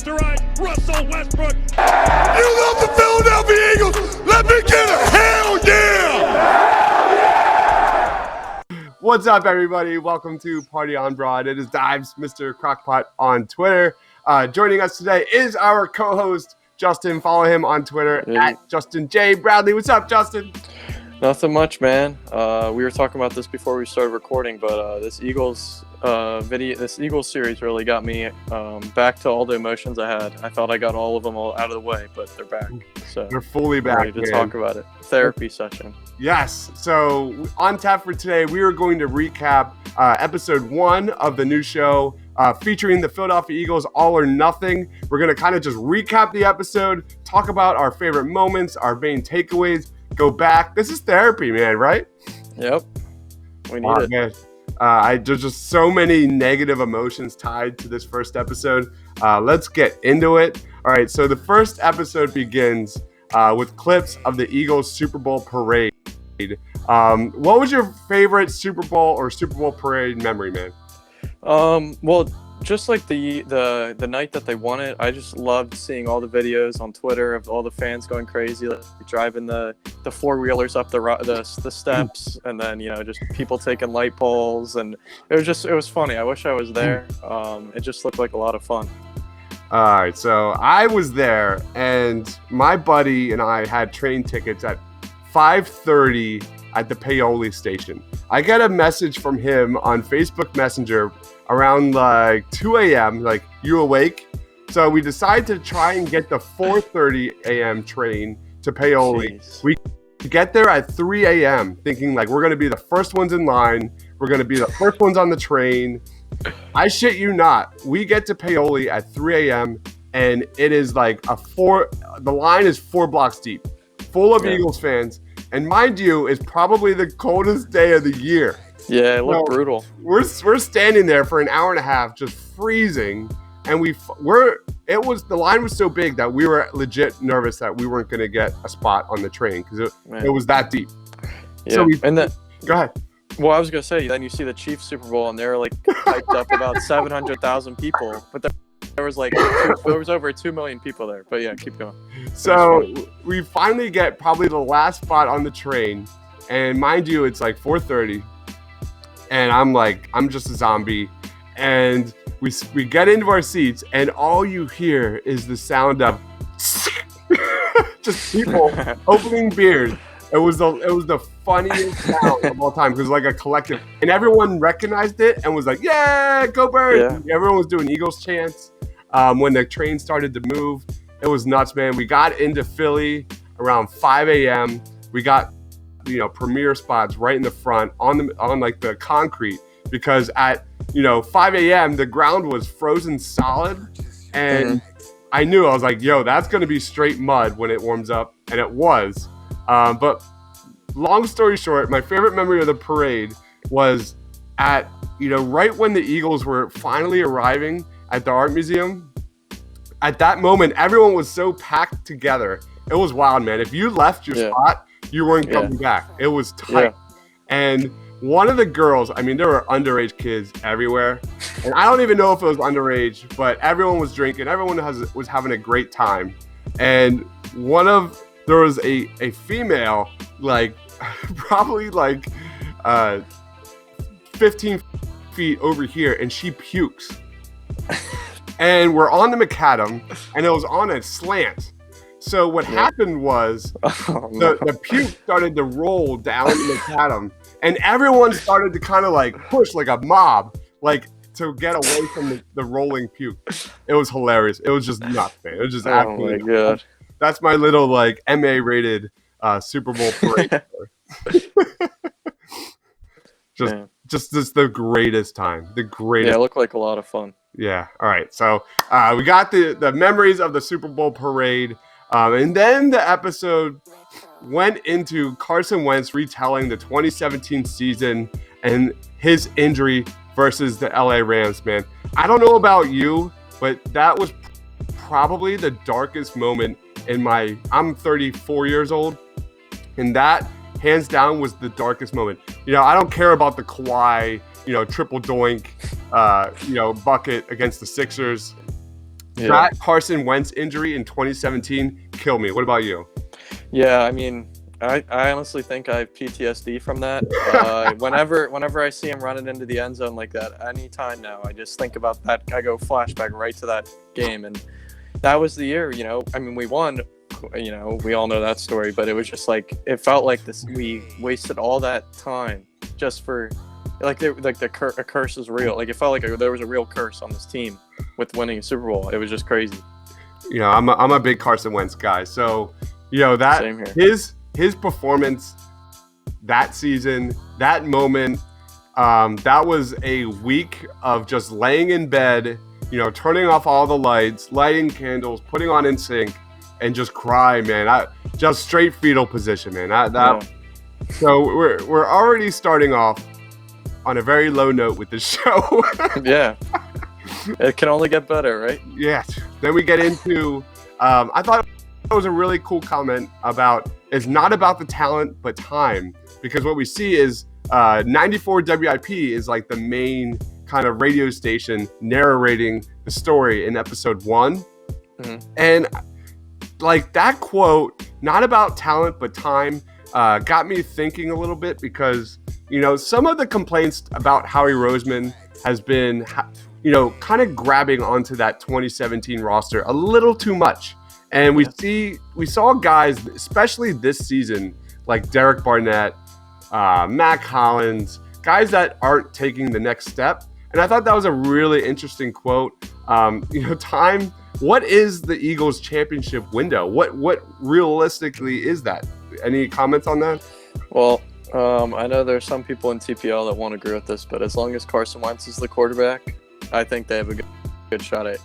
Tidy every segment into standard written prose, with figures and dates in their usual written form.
left to right. Russell Westbrook. You love the Philadelphia Eagles. Let me get a hell yeah! What's up, everybody? Welcome to Party on Broad. It is Dives, Mr. Crockpot on Twitter. Joining us today is our co-host, Justin. Follow him on Twitter at Justin J. Bradley. What's up, Justin? Nothing much, man. We were talking about this before we started recording, but this Eagles series really got me back to all the emotions I had. I thought I got all of them all out of the way, but they're back. So they're fully back. Ready to talk about it. Therapy session. Yes. So on tap for today, we are going to recap episode 1 of the new show featuring the Philadelphia Eagles, All or Nothing. We're going to kind of just recap the episode, talk about our favorite moments, our main takeaways, go back. This is therapy, man, right? Yep. We need it. Man. There's just so many negative emotions tied to this first episode. Let's get into it. All right, so the first episode begins with clips of the Eagles Super Bowl parade. What was your favorite Super Bowl or Super Bowl parade memory, man? Well, just like the night that they won it, I just loved seeing all the videos on Twitter of all the fans going crazy, like driving the four-wheelers up the steps, and then just people taking light poles, and it was funny. I wish I was there. It just looked like a lot of fun. All right, so I was there, and my buddy and I had train tickets at 5:30 at the Paoli station. I got a message from him on Facebook Messenger around like 2 a.m. like, you awake? So we decided to try and get the 4:30 a.m. train to Paoli. Jeez. We get there at 3 a.m. thinking like we're going to be the first ones in line. We're going to be the first ones on the train. I shit you not. We get to Paoli at 3 a.m. and it is like the line is 4 blocks deep, full of Eagles fans. And mind you, it's probably the coldest day of the year. Yeah, it looked brutal. We're standing there for an hour and a half, just freezing, and the line was so big that we were legit nervous that we weren't going to get a spot on the train because it was that deep. Yeah, So go ahead. Well, I was gonna say, then you see the Chiefs Super Bowl, and they're like hyped up about 700,000 people, but there was over 2 million people there. But yeah, keep going. So we finally get probably the last spot on the train, and mind you, it's like 4:30. And I'm just a zombie. And we get into our seats, and all you hear is the sound of just people opening beers. It was the funniest sound of all time because like a collective, and everyone recognized it and was like, "Yeah, go Birds!" Yeah. Everyone was doing Eagles chants when the train started to move. It was nuts, man. We got into Philly around 5 a.m. We got premier spots right in the front on like the concrete because at 5 a.m. the ground was frozen solid, and I was like, yo, that's gonna be straight mud when it warms up, and it was. But long story short, my favorite memory of the parade was at right when the Eagles were finally arriving at the art museum. At that moment, everyone was so packed together. It was wild, man. If you left your spot, you weren't coming back. It was tight. And one of the girls, there were underage kids everywhere. And I don't even know if it was underage, but everyone was drinking. Everyone was having a great time. And there was a female, like probably like 15 feet over here, and she pukes. And we're on the macadam, and it was on a slant. So what happened was the puke started to roll down the macadam, and everyone started to kind of like push like a mob, like to get away from the rolling puke. It was hilarious. It was just nuts, man. It was just absolutely. Oh my god. That's my little like MA rated Super Bowl parade. just the greatest time. The greatest. Yeah, it looked like a lot of fun. Yeah. All right. So we got the memories of the Super Bowl parade. And then the episode went into Carson Wentz retelling the 2017 season and his injury versus the LA Rams, man. I don't know about you, but that was probably the darkest moment I'm 34 years old, and that hands down was the darkest moment. I don't care about the Kawhi, triple doink, bucket against the Sixers. Yeah. That Carson Wentz injury in 2017 killed me. What about you? Yeah, I mean, I honestly think I have PTSD from that. Whenever I see him running into the end zone like that, anytime now, I just think about that. I go flashback right to that game, and that was the year. I mean, we won. We all know that story, but it was just like it felt like this. We wasted all that time just for a curse is real. Like it felt like there was a real curse on this team with winning a Super Bowl. It was just crazy. I'm a big Carson Wentz guy, so that Same here. his performance that season, that moment, that was a week of just laying in bed, turning off all the lights, lighting candles, putting on NSYNC, and just cry, man. Just straight fetal position, man. So we're already starting off on a very low note with this show. Yeah, it can only get better, right? Yes. Then we get into. I thought it was a really cool comment about it's not about the talent but time, because what we see is 94 WIP is like the main kind of radio station narrating the story in episode 1. Mm-hmm. And like that quote, not about talent but time, got me thinking a little bit, because some of the complaints about Howie Roseman has been kind of grabbing onto that 2017 roster a little too much. And we saw guys, especially this season, like Derek Barnett, Mac Hollins, guys that aren't taking the next step. And I thought that was a really interesting quote. Time. What is the Eagles' championship window? What realistically is that? Any comments on that? Well, I know there's some people in TPL that won't agree with this, but as long as Carson Wentz is the quarterback, I think they have a good shot at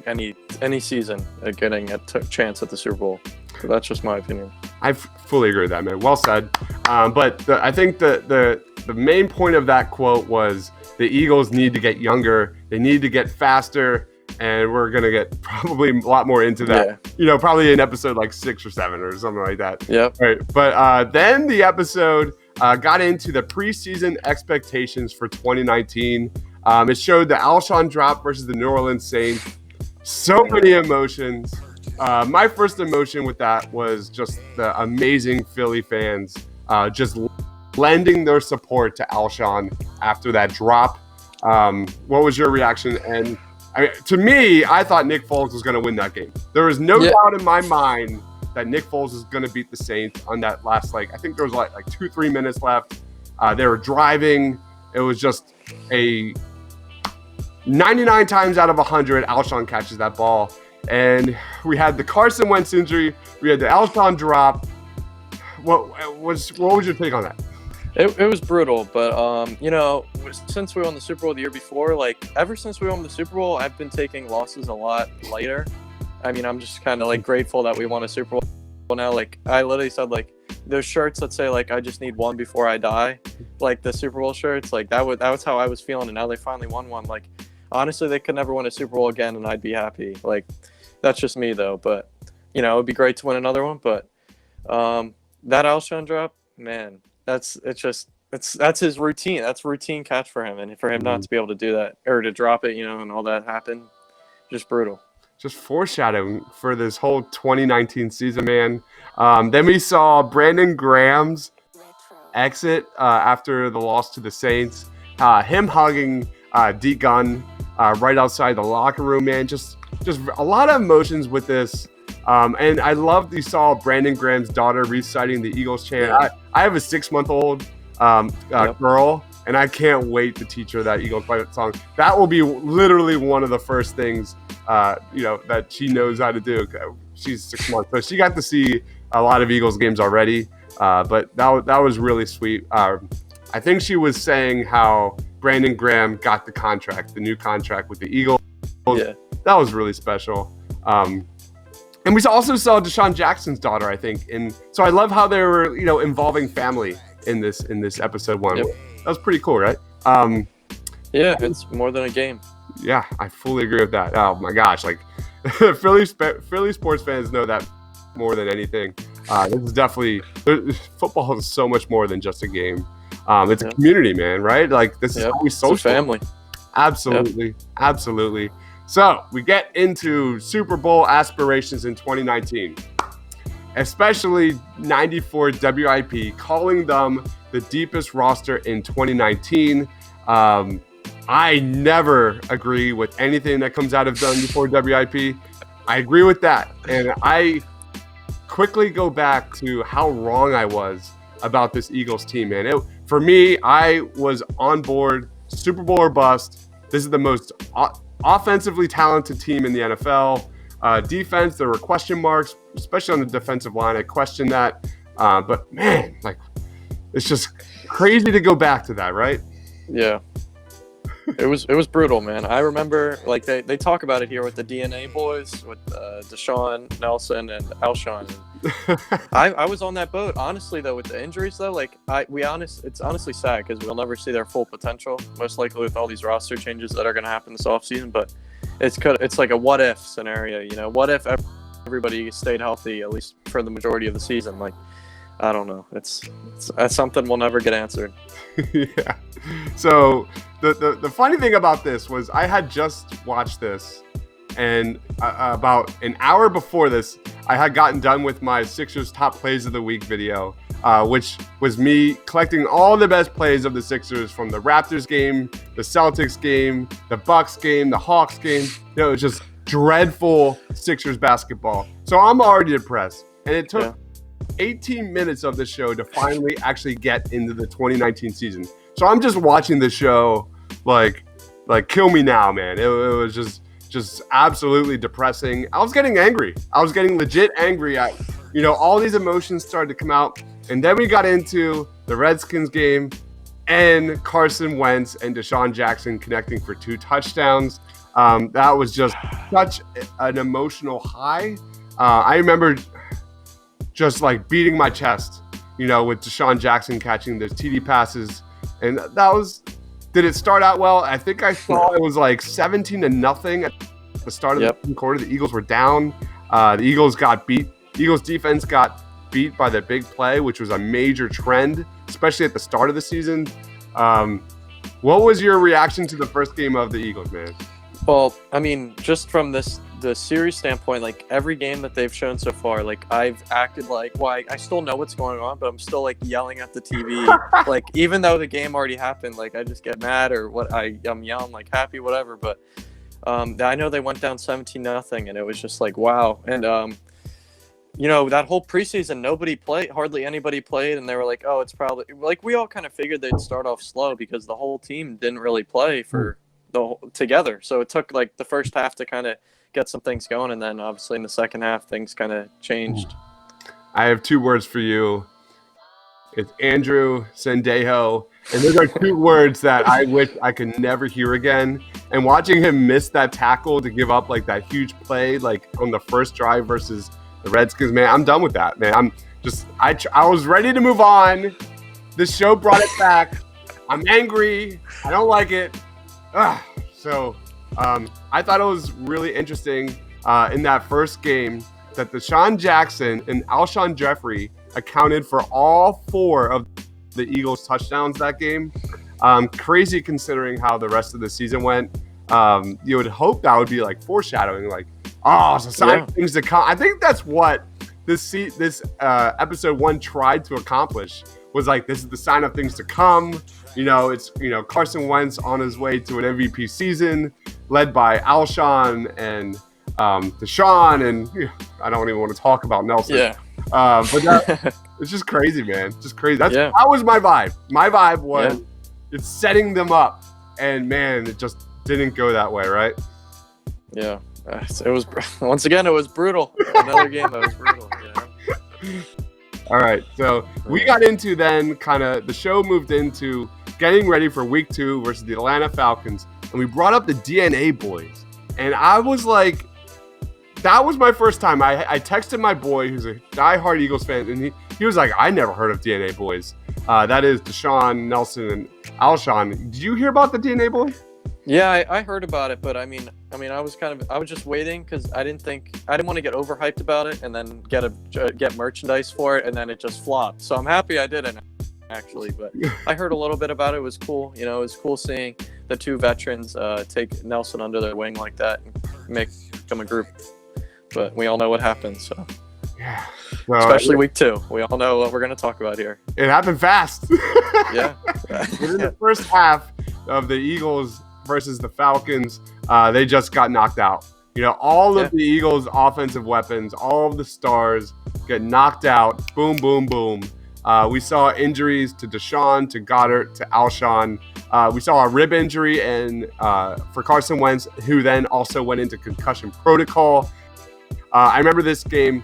any season at getting a chance at the Super Bowl. So that's just my opinion. I fully agree with that, man. Well said. But I think the main point of that quote was the Eagles need to get younger. They need to get faster. And we're going to get probably a lot more into that, probably in episode like 6 or 7 or something like that. Yep. Right. But then the episode got into the preseason expectations for 2019. It showed the Alshon drop versus the New Orleans Saints. So many emotions. My first emotion with that was just the amazing Philly fans just lending their support to Alshon after that drop. What was your reaction? And to me, I thought Nick Foles was going to win that game. There was no doubt in my mind that Nick Foles was going to beat the Saints on that last, I think there was like 2-3 minutes left. They were driving. It was just a 99 times out of 100, Alshon catches that ball. And we had the Carson Wentz injury. We had the Alshon drop. What was your take on that? It was brutal, but since we won the Super Bowl the year before, ever since we won the Super Bowl, I've been taking losses a lot lighter. I mean, I'm just kind of grateful that we won a Super Bowl now. I literally said those shirts that say I just need one before I die, the Super Bowl shirts, that was how I was feeling, and now they finally won one. Honestly, they could never win a Super Bowl again, and I'd be happy. That's just me though, but it'd be great to win another one. But that Alshon drop, man. That's his routine. That's routine catch for him, and for him not to be able to do that or to drop it, and all that happened, just brutal. Just foreshadowing for this whole 2019 season, man. Then we saw Brandon Graham's exit after the loss to the Saints. Him hugging D Gunn right outside the locker room, man. Just a lot of emotions with this. And I love you saw Brandon Graham's daughter reciting the Eagles chant. Yeah. I have a 6-month-old girl, and I can't wait to teach her that Eagles fight song. That will be literally one of the first things, that she knows how to do. She's 6 months, so she got to see a lot of Eagles games already. But that was really sweet. I think she was saying how Brandon Graham got the new contract with the Eagles. Yeah. That was really special. And we also saw Deshaun Jackson's daughter, I think. And so I love how they were, involving family in this episode 1. Yep. That was pretty cool, right? Yeah, it's more than a game. Yeah, I fully agree with that. Oh my gosh, Philly sports fans know that more than anything. This is definitely football is so much more than just a game. It's a community, man, right? This is how we socialize. It's a family. Absolutely. So we get into Super Bowl aspirations in 2019, especially 94 WIP, calling them the deepest roster in 2019. I never agree with anything that comes out of 94 WIP. I agree with that. And I quickly go back to how wrong I was about this Eagles team, man. For me, I was on board, Super Bowl or bust. This is the most offensively talented team in the NFL. Defense, there were question marks, especially on the defensive line. I questioned that. But man, like, it's just crazy to go back to that, right? Yeah. It was brutal, man. I remember, like, they talk about it here with the DNA boys, with Deshaun, Nelson, and Alshon. I was on that boat. Honestly, though, with the injuries, though, like, it's honestly sad because we'll never see their full potential, most likely with all these roster changes that are going to happen this offseason. But it's like a what-if scenario, you know? What if everybody stayed healthy, at least for the majority of the season? Like, I don't know. It's something we'll never get answered. Yeah. So the funny thing about this was I had just watched this, and about an hour before this, I had gotten done with my Sixers top plays of the week video, which was me collecting all the best plays of the Sixers from the Raptors game, the Celtics game, the Bucks game, the Hawks game. It was just dreadful Sixers basketball. So I'm already depressed, and it took 18 minutes of the show to finally actually get into the 2019 season. So I'm just watching the show like kill me now, man. It was just absolutely depressing. I was getting angry. I was getting legit angry at, all these emotions started to come out. And then we got into the Redskins game and Carson Wentz and Deshaun Jackson connecting for 2 touchdowns. That was just such an emotional high. I remember just like beating my chest, with Deshaun Jackson catching those TD passes. And did it start out well? I think I saw it was like 17-0 at the start of the second quarter. The Eagles were down. The Eagles got beat. The Eagles defense got beat by the big play, which was a major trend, especially at the start of the season. What was your reaction to the first game of the Eagles, man? Well, I mean, just from the series standpoint, like every game that they've shown so far, like I've acted like, I still know what's going on, but I'm still like yelling at the TV. Like even though the game already happened, like I just get mad or what I'm yelling like happy, whatever. But I know they went down 17-0, and it was just like wow. And that whole preseason, hardly anybody played, and they were like, oh, it's probably like we all kind of figured they'd start off slow because the whole team didn't really play together. So it took like the first half to kind of get some things going, and then obviously in the second half things kind of changed. I have 2 words for you. It's Andrew Sendejo, and those are 2 words that I wish I could never hear again. And watching him miss that tackle to give up like that huge play, like on the first drive versus the Redskins, man, I'm done with that, man. I was ready to move on. This show brought it back. I'm angry. I don't like it. So I thought it was really interesting in that first game that Deshaun Jackson and Alshon Jeffrey accounted for all 4 of the Eagles' touchdowns that game. Crazy considering how the rest of the season went. You would hope that would be like foreshadowing, like, it's a sign of things to come. I think that's what this episode 1 tried to accomplish, was like, this is the sign of things to come. It's Carson Wentz on his way to an MVP season, led by Alshon and Deshaun, and I don't even want to talk about Nelson. Yeah. But it's just crazy, man. Just crazy. That was my vibe. My vibe was it's setting them up, and man, it just didn't go that way, right? Yeah. It was once again. It was brutal. Another game that was brutal. All right, so we got into then the show moved into getting ready for week 2 versus the Atlanta Falcons, and we brought up the DNA boys, and I was like, that was my first time. I texted my boy, who's a diehard Eagles fan, and he was like, I never heard of DNA boys. That is Deshaun, Nelson, and Alshon. Did you hear about the DNA boys? Yeah, I heard about it, but I mean, I was just waiting because I didn't want to get overhyped about it and then get merchandise for it, and then it just flopped. So I'm happy I didn't actually, but I heard a little bit about it. It was cool. It was cool seeing the two veterans take Nelson under their wing like that and make them a group. But we all know what happens. So. Yeah. So, especially week 2. We all know what we're going to talk about here. It happened fast. Yeah. Within the first half of the Eagles versus the Falcons, they just got knocked out. All of the Eagles' offensive weapons, all of the stars get knocked out. Boom, boom, boom. We saw injuries to Deshaun, to Goddard, to Alshon. We saw a rib injury for Carson Wentz, who then also went into concussion protocol. I remember this game.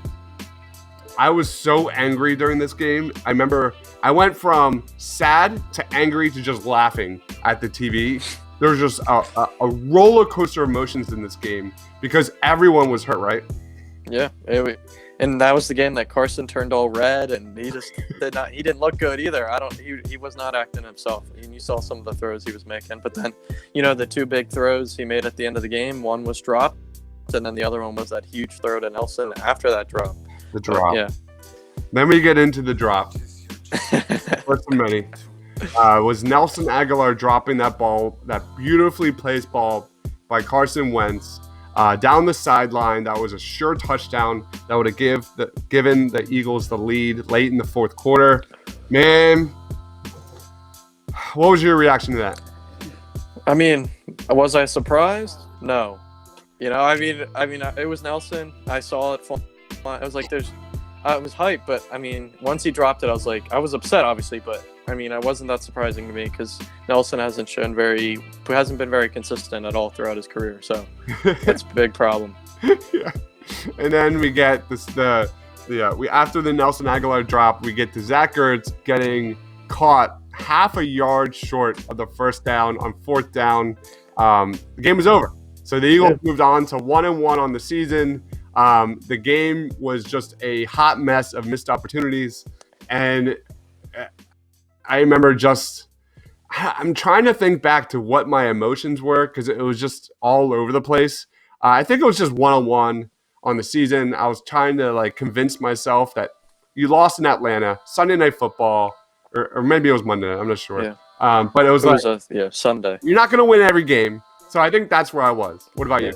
I was so angry during this game. I remember I went from sad to angry to just laughing at the TV. There was just a roller coaster of emotions in this game because everyone was hurt, right? Yeah. And that was the game that Carson turned all red, and he just he didn't look good either. He was not acting himself. And you saw some of the throws he was making. But then, the 2 big throws he made at the end of the game, one was dropped, and then the other one was that huge throw to Nelson after that drop. The drop. Yeah. Then we get into the drop. First of many. Was Nelson Aguilar dropping that ball, that beautifully placed ball by Carson Wentz down the sideline. That was a sure touchdown that would have given the Eagles the lead late in the fourth quarter. Man, what was your reaction to that? I mean, was I surprised? No. It was Nelson. I saw it. I was like, I was hyped, but once he dropped it, I was upset, obviously, but it wasn't that surprising to me because Nelson hasn't been very consistent at all throughout his career, so it's a big problem. Yeah. And then we get after the Nelson Aguilar drop, we get to Zach Ertz getting caught half a yard short of the first down on fourth down. The game was over. So the Eagles moved on to 1-1 on the season. The game was just a hot mess of missed opportunities. And I remember I'm trying to think back to what my emotions were because it was just all over the place. I think it was just 1-1 on the season. I was trying to convince myself that you lost in Atlanta, Sunday Night Football, or maybe it was Monday. I'm not sure. Yeah. But it was Sunday. You're not going to win every game. So I think that's where I was. What about you?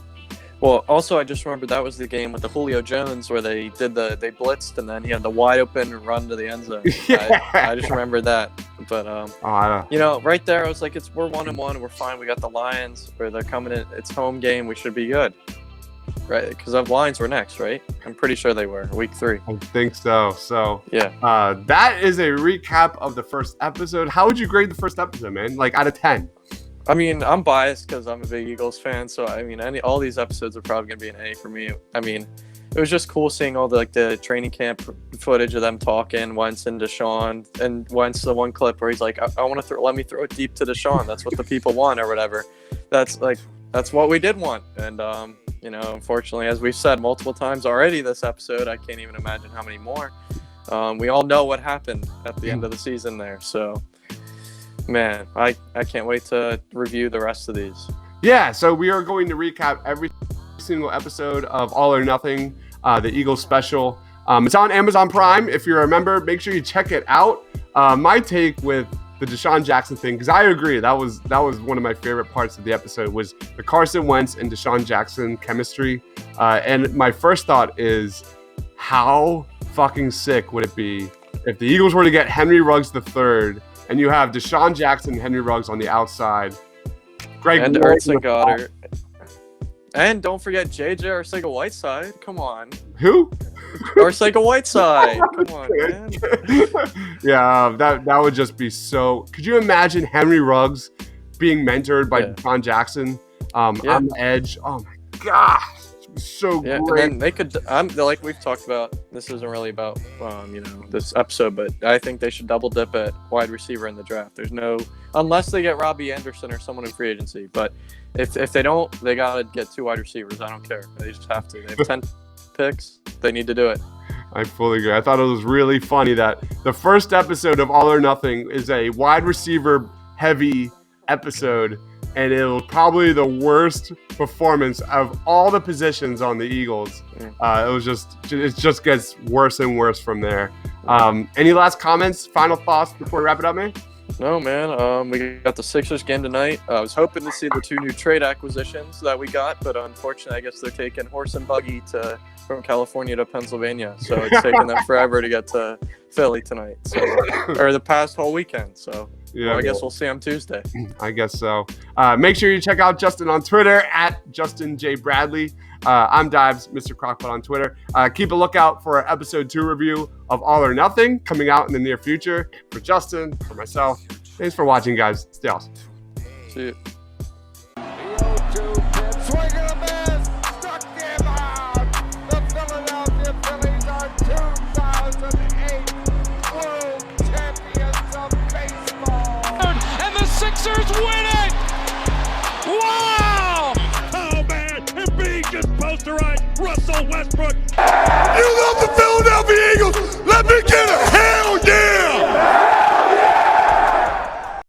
Well, also, I just remember that was the game with the Julio Jones where they blitzed and then he had the wide open run to the end zone. Yeah. I just remember that. But, right there, I was like, we're 1-1. We're fine. We got the Lions where they're coming in. It's home game. We should be good. Right? Because the Lions were next, right? I'm pretty sure they were. Week 3. I think so. So, yeah. That is a recap of the first episode. How would you grade the first episode, man? Out of 10? I'm biased because I'm a big Eagles fan, so all these episodes are probably gonna be an A for me. It was just cool seeing all the training camp footage of them talking, Wentz and Deshaun, and Wentz the one clip where he's like, "I want to let me throw it deep to Deshaun. That's what the people want, or whatever." That's what we did want, and unfortunately, as we've said multiple times already this episode, I can't even imagine how many more. We all know what happened at the end of the season there, so. Man, I can't wait to review the rest of these. Yeah, so we are going to recap every single episode of All or Nothing, the Eagles special. It's on Amazon Prime. If you're a member, make sure you check it out. My take with the Deshaun Jackson thing, because I agree, that was one of my favorite parts of the episode, was the Carson Wentz and Deshaun Jackson chemistry. And my first thought is, how fucking sick would it be if the Eagles were to get Henry Ruggs III, and you have Deshaun Jackson and Henry Ruggs on the outside. Greg and Ertz and Goddard. And don't forget JJ Arcega-Whiteside. Come on. Who? Arcega-Whiteside. Come on, man. Yeah, that would just be so. Could you imagine Henry Ruggs being mentored by Deshaun Jackson on the edge? Oh my gosh. So great. And then they could, like we've talked about, this isn't really about this episode, but I think they should double dip at wide receiver in the draft. Unless they get Robbie Anderson or someone in free agency, but if they don't, they gotta get 2 wide receivers. I don't care. They just have to. They have 10 picks. They need to do it. I fully agree. I thought it was really funny that the first episode of All or Nothing is a wide receiver heavy episode. And it was probably the worst performance of all the positions on the Eagles. It just gets worse and worse from there. Any last comments, final thoughts before we wrap it up, man? No, man. We got the Sixers game tonight. I was hoping to see the 2 new trade acquisitions that we got, but unfortunately, I guess they're taking horse and buggy from California to Pennsylvania. So it's taking them forever to get to Philly tonight. So, or the past whole weekend. So Yeah, well, I guess we'll see them Tuesday. I guess so. Make sure you check out Justin on Twitter at Justin J. Bradley. I'm Dives, Mr. Crockpot on Twitter. Keep a lookout for an episode 2 review of All or Nothing coming out in the near future. For Justin, for myself, thanks for watching, guys. Stay awesome. See you. Swing and a miss. Struck him out. The Philadelphia Phillies are 2008 World Champions of Baseball. And the Sixers win it! Wow! Oh, man. And being just posterized Russell Westbrook. You love the Philadelphia